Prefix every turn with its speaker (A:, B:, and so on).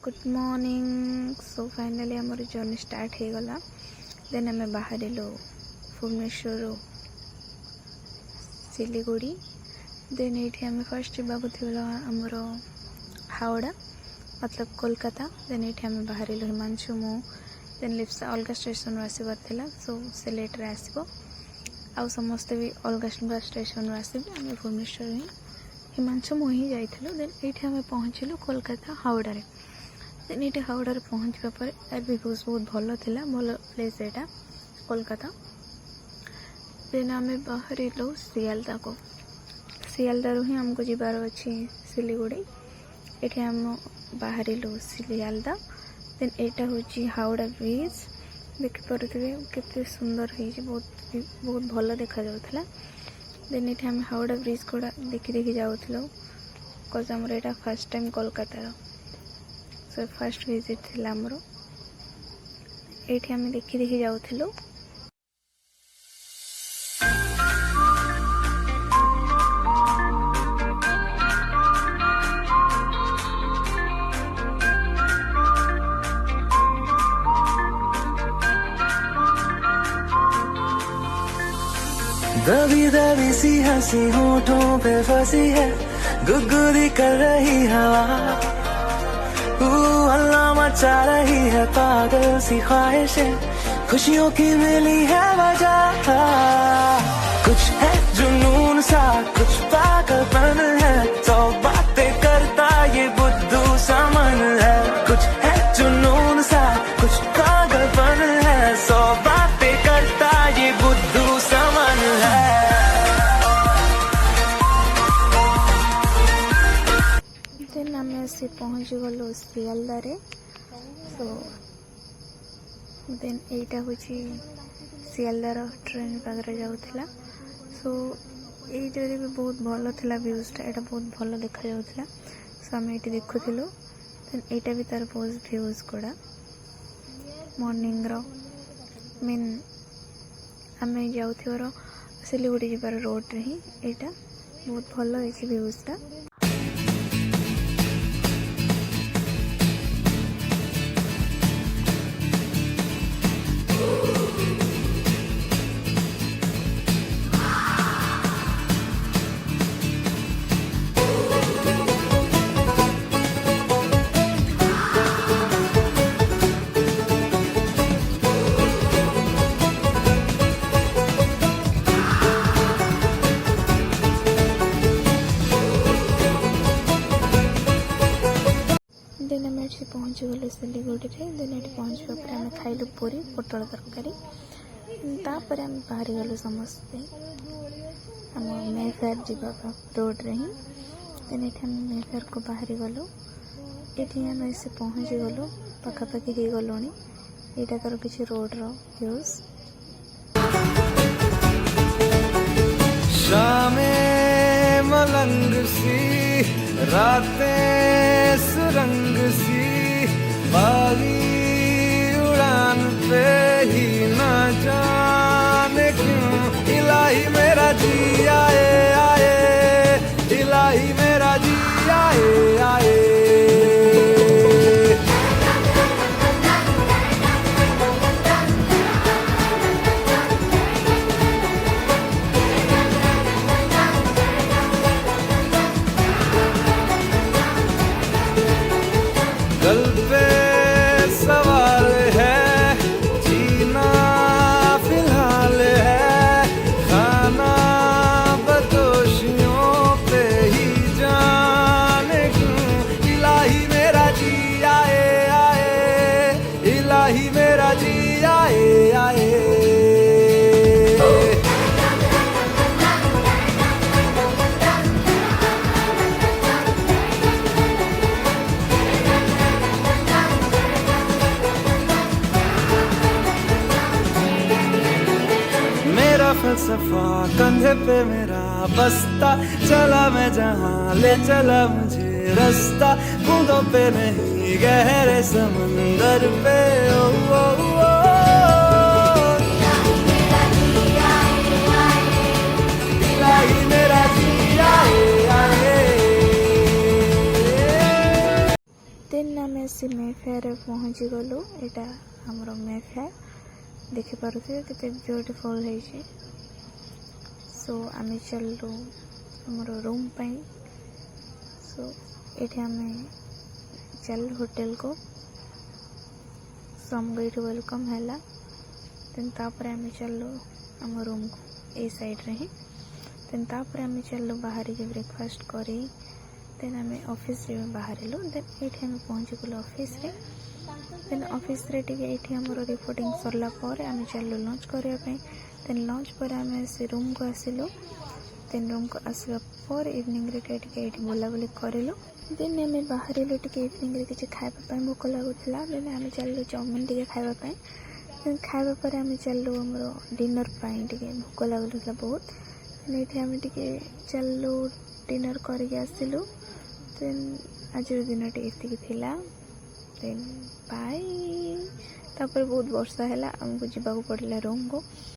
A: Good morning. So finally आमर journey start हो गला। देन आम बाहर भुवनेश्वर सिलीगुड़ी। देन ये आम फर्स्ट जावा आमर हावड़ा मतलब कोलकाता। देन ये आम बाहर हिमांशु मु देन लिप्सा अलग स्टेशन आसबार था। सो से लेट्रे आसो आउ समस्ते भी अलग स्टेशन आसबे। आम भुवनेश्वर ही हिमांशु मु ही जाइलु। देन ये आम पहुँचलु कोलकाता हावड़ा। देन ये हावड़ा पहुँचवा पर एयरव्यूज बहुत भल था, भल प्लेस यहाँ कोलकाता। देन आम बाहर सियालदा को, सियालदारू ही आमको जीवार अच्छी सिलीगुड़ी। ये आम बाहर सियालदा। देन यहाँ हूँ हावड़ा ब्रिज। देखिपे केते सुंदर है, बहुत भल देखा जाउथला। देन ये आम हावड़ा ब्रिज को देखी जाऊँ बिकज आमर यहाँ फर्स्ट टाइम कोलकातार। सो फर्स्ट विजिट थी आमर। ये आम देखी जाऊँ।
B: दबी दबी सी हंसी होठों पे फंसी है, गुदगुदी कर रही हवा। अल्लाह मचा रही है पागल सी ख्वाहिशें, खुशियों की मिली है वजह। कुछ है जुनून सा, कुछ पागलपन है, तो बातें करता ये बुद्धू सा मन है। कुछ है जुनून सा, कुछ पागलपन है, सौ बातें करता ये बुद्धू सा मन है।
A: देन आम आसी पहुँच गलु सियालदा। सो देन यहाँ हूँ सियालदार ट्रेन पाखे जाऊला। सो ये जगह भी बहुत भल था, व्यूजटा यहाँ बहुत भल देखा जाऊला। सो आम ये देखुलु। देन यहाँ भी तार बहुत व्यूज गुड़ा मॉर्निंग मीन आम जाऊर सिलीगुड़ी जीवार रोड रे ही यहाँ बहुत भल है व्यूजटा। देन आम ये पहुँची गलु सिलीगुड़ी। देन ये पहुँचवा पर आम खाइलु पूरी पोटल तरकारी। तापर आम बाहर गलु समस्ते आम मेफेयर जीवा रोड रे ही। देन ये आम मेफेयर को बाहर गलु। ये आम से पहुँची गलु पखापाखि हो गलु। यहाँ तार किसी रोड यूज।
B: शामें मलंग सी, रातें सुरंग सी, बागी उड़ान पे ही ना जाने क्यों इलाही मेरा जी आए आए, इलाही मेरा जी आए आए। गल पे सवाल है, जीना फिलहाल है, खाना बदोशियों पे ही जाने क्यों इलाही मेरा जी आए आए, इलाही मेरा जी आए आए। फलसफा कंधे पे मेरा बस्ता, चला मैं जहाँ ले चला मुझे रास्ता। बूंदों पे नहीं गहरे समंदर पे ओ, ओ, ओ। इलाही मेरा जी आए आए।
A: देन आम आसी मेफेयर पहुँची गलु। एटा हमर मेफेयर देखि पारुथे केते ब्यूटीफुल है। सो आम चलू हमर रूम पाई। सो एठी आम चल होटल को। सो हमको ये वेलकम है। देन तापर आम चलू आम रूम को ए साइड रे ही। देन तापर आम चलू बाहर के ब्रेकफास्ट करी। देन आम ऑफिस रे बाहरलु। देन ये आम पहुँची गलु ऑफिस रे। देन ऑफिस रे टिके ये हमर रिपोर्टिंग सरला पर आम चलू लंच करने। देन लंच पर आम से रूम को आसिलु। देन रूम को आसला पर इवनिंग रे टिके ये बुलाबुली करलु। देन आम बाहरलु टिके इवनिंग रे किसी खाइबा भोक लगुला। देन आम चलू चाउमिन टिके खाइबा। देन खाइबा पर आम चलू हमर डिनर पाई टिके भोक लगुला बहुत। देन ये आम टिके चलू डिनर करके आसिलु। देन आज दिन टी थिला। देन बाय। तापर बहुत वर्षा है आमको जीवा पड़ा रूम को।